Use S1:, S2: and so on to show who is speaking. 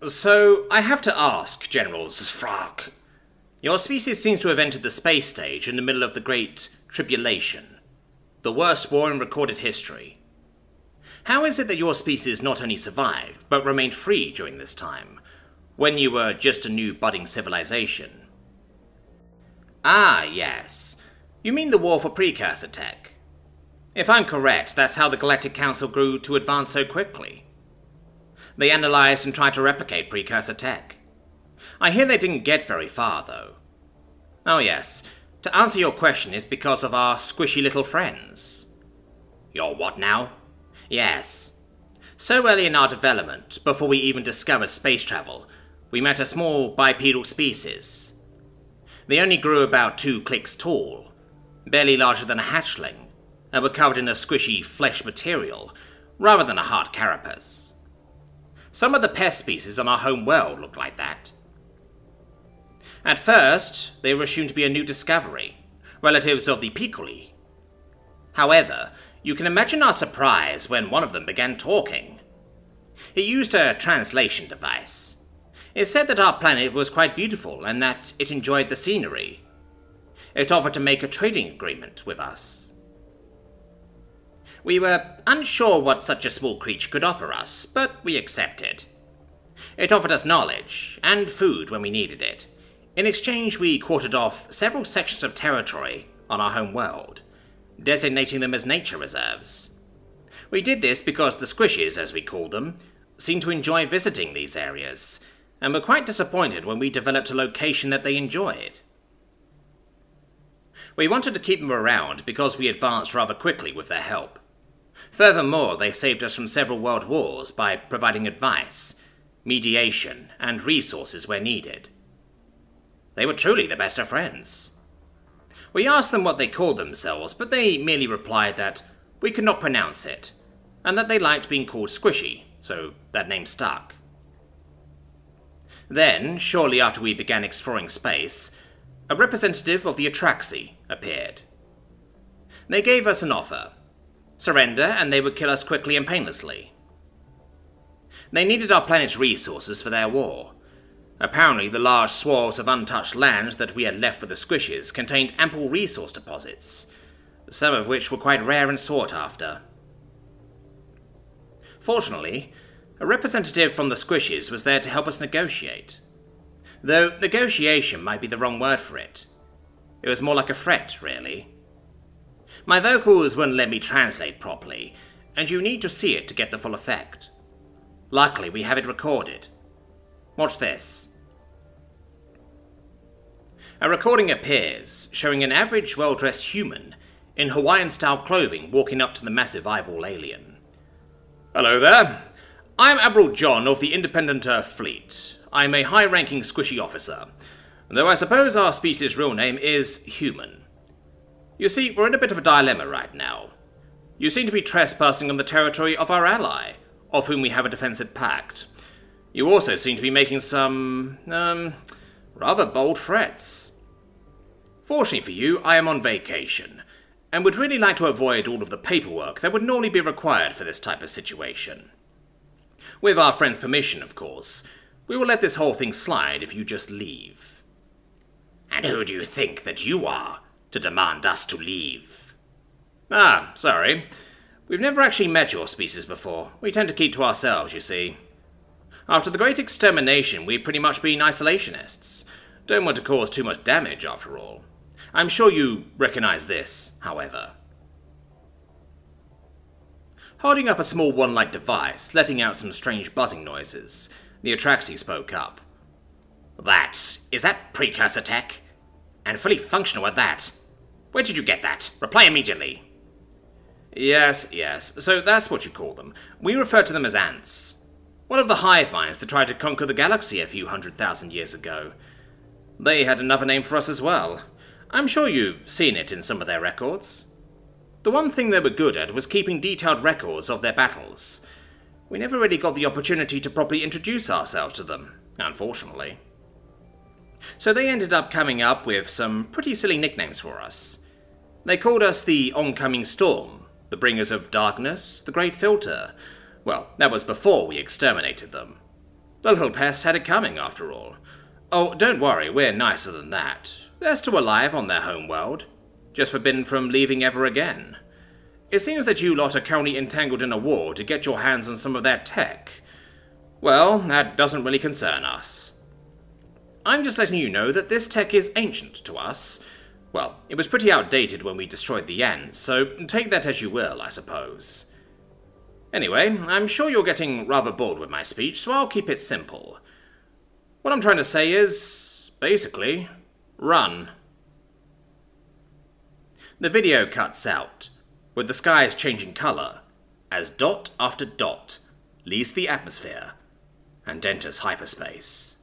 S1: So, I have to ask, General Zfrak. Your species seems to have entered the space stage in the middle of the Great Tribulation, the worst war in recorded history. How is it that your species not only survived, but remained free during this time, when you were just a new budding civilization? Ah, yes. You mean the war for precursor tech. If I'm correct, that's how the Galactic Council grew to advance so quickly. They analyzed and tried to replicate precursor tech. I hear they didn't get very far, though. Oh yes, to answer your question is because of our squishy little friends. Your what now? Yes. So early in our development, before we even discovered space travel, we met a small bipedal species. They only grew about 2 clicks tall, barely larger than a hatchling, and were covered in a squishy flesh material, rather than a hard carapace. Some of the pest species on our home world looked like that. At first, they were assumed to be a new discovery, relatives of the Piccoli. However, you can imagine our surprise when one of them began talking. He used a translation device. It said that our planet was quite beautiful and that it enjoyed the scenery. It offered to make a trading agreement with us. We were unsure what such a small creature could offer us, but we accepted. It offered us knowledge and food when we needed it. In exchange, we quartered off several sections of territory on our home world, designating them as nature reserves. We did this because the squishes, as we called them, seemed to enjoy visiting these areas, and were quite disappointed when we developed a location that they enjoyed. We wanted to keep them around because we advanced rather quickly with their help. Furthermore, they saved us from several world wars by providing advice, mediation, and resources where needed. They were truly the best of friends. We asked them what they called themselves, but they merely replied that we could not pronounce it, and that they liked being called Squishy, so that name stuck. Then, shortly after we began exploring space, a representative of the Atraxi appeared. They gave us an offer. Surrender, and they would kill us quickly and painlessly. They needed our planet's resources for their war. Apparently, the large swaths of untouched lands that we had left for the squishes contained ample resource deposits, some of which were quite rare and sought after. Fortunately, a representative from the squishes was there to help us negotiate. Though negotiation might be the wrong word for it. It was more like a threat, really. My vocals wouldn't let me translate properly, and you need to see it to get the full effect. Luckily, we have it recorded. Watch this. A recording appears, showing an average well-dressed human in Hawaiian-style clothing walking up to the massive eyeball alien. Hello there. I'm Admiral John of the Independent Fleet. I'm a high-ranking squishy officer, though I suppose our species' real name is human. You see, we're in a bit of a dilemma right now. You seem to be trespassing on the territory of our ally, of whom we have a defensive pact. You also seem to be making some, rather bold threats. Fortunately for you, I am on vacation, and would really like to avoid all of the paperwork that would normally be required for this type of situation. With our friend's permission, of course, we will let this whole thing slide if you just leave. And who do you think that you are, to demand us to leave? Ah, sorry. We've never actually met your species before. We tend to keep to ourselves, you see. After the Great Extermination, we've pretty much been isolationists. Don't want to cause too much damage, after all. I'm sure you recognize this, however. Holding up a small one-like device, letting out some strange buzzing noises, the Atraxi spoke up. Is that precursor tech? And fully functional at that. Where did you get that? Reply immediately. Yes. So that's what you call them. We refer to them as ants. One of the hive minds that tried to conquer the galaxy a few 100,000 years ago. They had another name for us as well. I'm sure you've seen it in some of their records. The one thing they were good at was keeping detailed records of their battles. We never really got the opportunity to properly introduce ourselves to them, unfortunately. So they ended up coming up with some pretty silly nicknames for us. They called us the Oncoming Storm, the Bringers of Darkness, the Great Filter. Well, that was before we exterminated them. The little pest had it coming, after all. Oh, don't worry, we're nicer than that. They're still alive on their home world, just forbidden from leaving ever again. It seems that you lot are currently entangled in a war to get your hands on some of their tech. Well, that doesn't really concern us. I'm just letting you know that this tech is ancient to us. Well, it was pretty outdated when we destroyed the Ants, so take that as you will, I suppose. Anyway, I'm sure you're getting rather bored with my speech, so I'll keep it simple. What I'm trying to say is, basically, run. The video cuts out, with the skies changing colour, as dot after dot leaves the atmosphere and enters hyperspace.